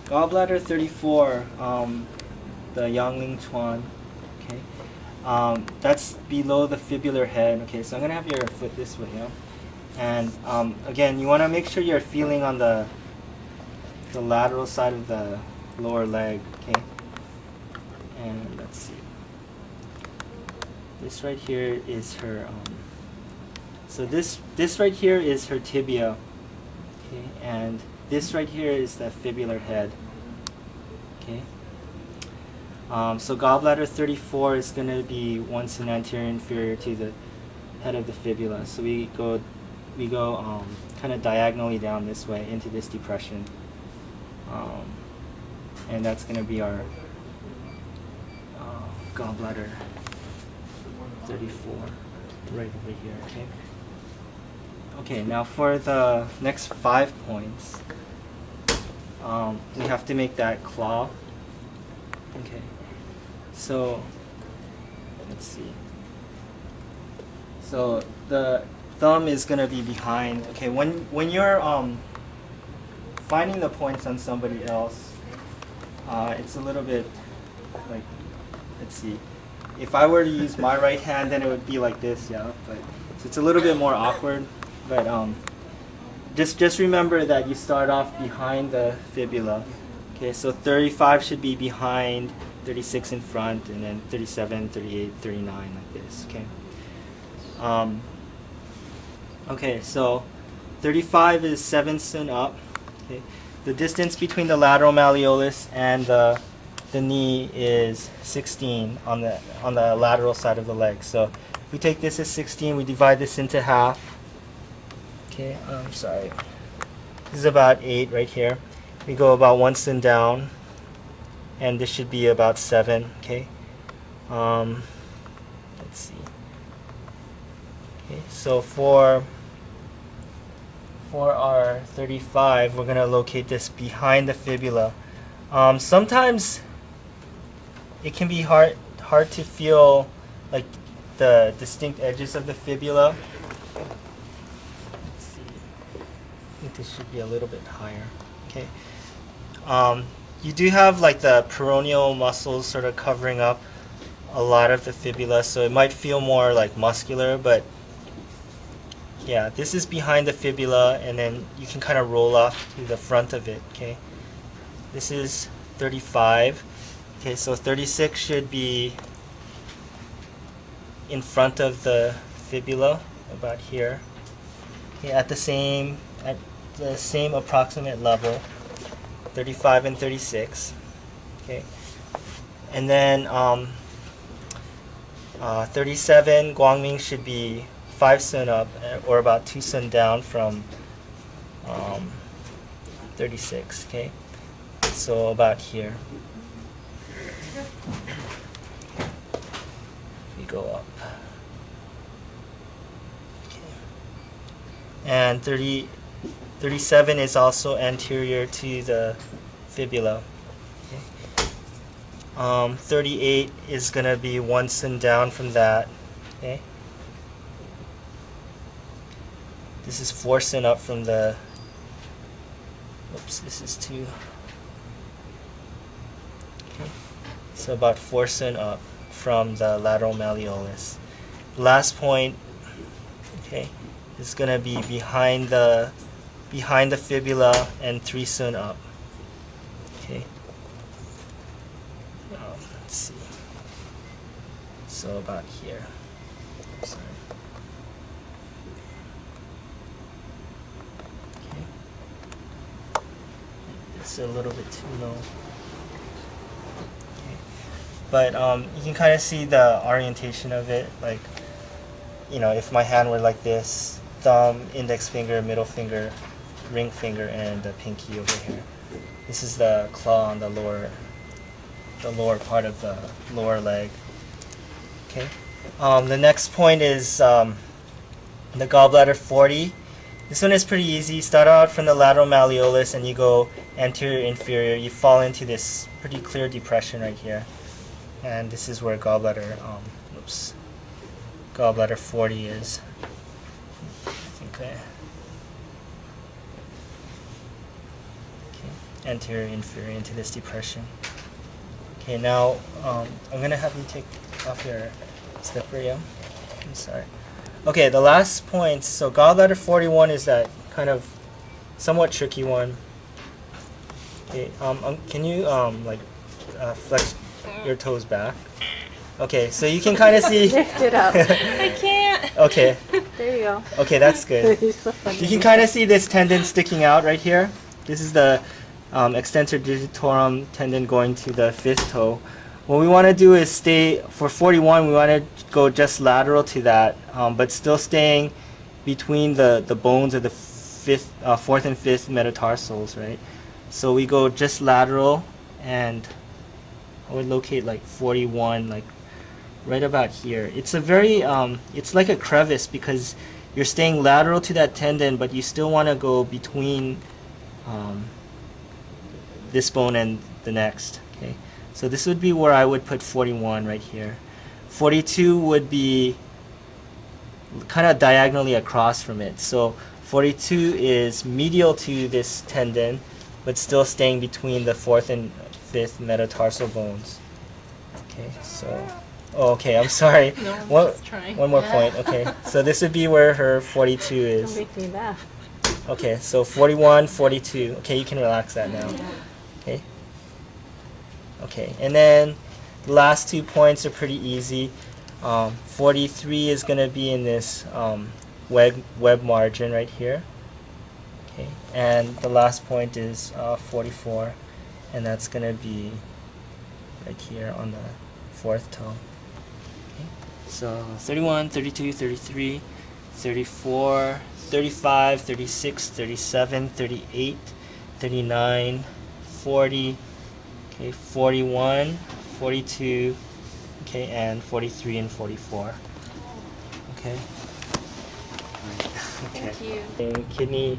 Gallbladder 34, the Yangling Chuan. Okay, that's below the fibular head. Okay, so I'm gonna have your foot this way, yeah. And again, you want to make sure you're feeling on the lateral side of the lower leg. Okay, and let's see. This right here is her. So this right here is her tibia. Okay, and this right here is the fibular head. Okay. So gallbladder 34 is going to be 1 cm anterior inferior to the head of the fibula. So we go kind of diagonally down this way into this depression, and that's going to be our gallbladder 34 right over here. Okay. Okay. Now for the next 5 points, we have to make that claw. Okay. So let's see. So the thumb is gonna be behind. Okay, when you're finding the points on somebody else, it's a little bit like, let's see. If I were to use my right hand, then it would be like this, yeah. But so it's a little bit more awkward. But just remember that you start off behind the fibula. Okay, so 35 should be behind, 36 in front, and then 37, 38, 39 like this. Okay. Okay, so 35 is 7 cm up. Okay. The distance between the lateral malleolus and the knee is 16 on the lateral side of the leg. So if we take this as 16, we divide this into half. Okay, sorry. This is about 8 right here. We go about 1 cm down, and this should be about 7. Okay. Let's see. Okay, so for our 35, we're going to locate this behind the fibula. Sometimes it can be hard to feel like the distinct edges of the fibula. Let's see. I think this should be a little bit higher. Okay. You do have like the peroneal muscles sort of covering up a lot of the fibula, so it might feel more like muscular, but yeah, this is behind the fibula, and then you can kind of roll off to the front of it. Okay, this is 35. Okay, so 36 should be in front of the fibula, about here. Okay, at the same approximate level, 35 and 36. Okay, and then 37 Guangming should be 5 cm up, or about 2 cm down from 36. Okay, so about here. We go up. Okay. And 37 is also anterior to the fibula. Okay. 38 is going to be 1 cm down from that. Okay. This is 4 cm up from the, oops, this is 2. Okay. So about 4 cm up from the lateral malleolus. Last point, okay, is going to be behind the fibula and 3 cm up. Okay. Let's see. So about here. Sorry. Okay. It's a little bit too low. Okay. But you can kind of see the orientation of it. Like, you know, if my hand were like this, thumb, index finger, middle finger, ring finger, and the pinky over here. This is the claw on the lower part of the lower leg. Okay. The next point is the gallbladder 40. This one is pretty easy. Start out from the lateral malleolus and you go anterior inferior. You fall into this pretty clear depression right here, and this is where gallbladder 40 is. Okay. anterior inferior into this depression. Okay, now I'm gonna have you take off your slipper, yeah? I'm sorry. Okay, the last points. So gallbladder 41 is that kind of somewhat tricky one. Okay, can you flex your toes back? Okay, so you can kind of see. Lift it up. I can't. Okay. There you go. Okay, that's good. He's so funny. You can kind of see this tendon sticking out right here. This is the extensor digitorum tendon going to the fifth toe. What we want to do is stay, for 41, we want to go just lateral to that, but still staying between the bones of the fourth and fifth metatarsals, right? So we go just lateral, and I would locate like 41, like right about here. It's a very, it's like a crevice because you're staying lateral to that tendon, but you still want to go between this bone and the next. Okay, so this would be where I would put 41 right here. 42 would be kind of diagonally across from it. So 42 is medial to this tendon, but still staying between the fourth and fifth metatarsal bones. Okay, so, oh, okay, I'm sorry. No, I'm one, just trying. one more point. Okay, so this would be where her 42 Don't is. make me laugh. Okay, so 41, 42. Okay, you can relax that now. Okay. Okay, and then the last 2 points are pretty easy. 43 is going to be in this web margin right here. Okay, and the last point is 44, and that's going to be right here on the fourth toe. Okay, so 31, 32, 33, 34, 35, 36, 37, 38, 39, 40, okay, 41, 42, okay, and 43 and 44. Okay. Okay. Thank you. And kidney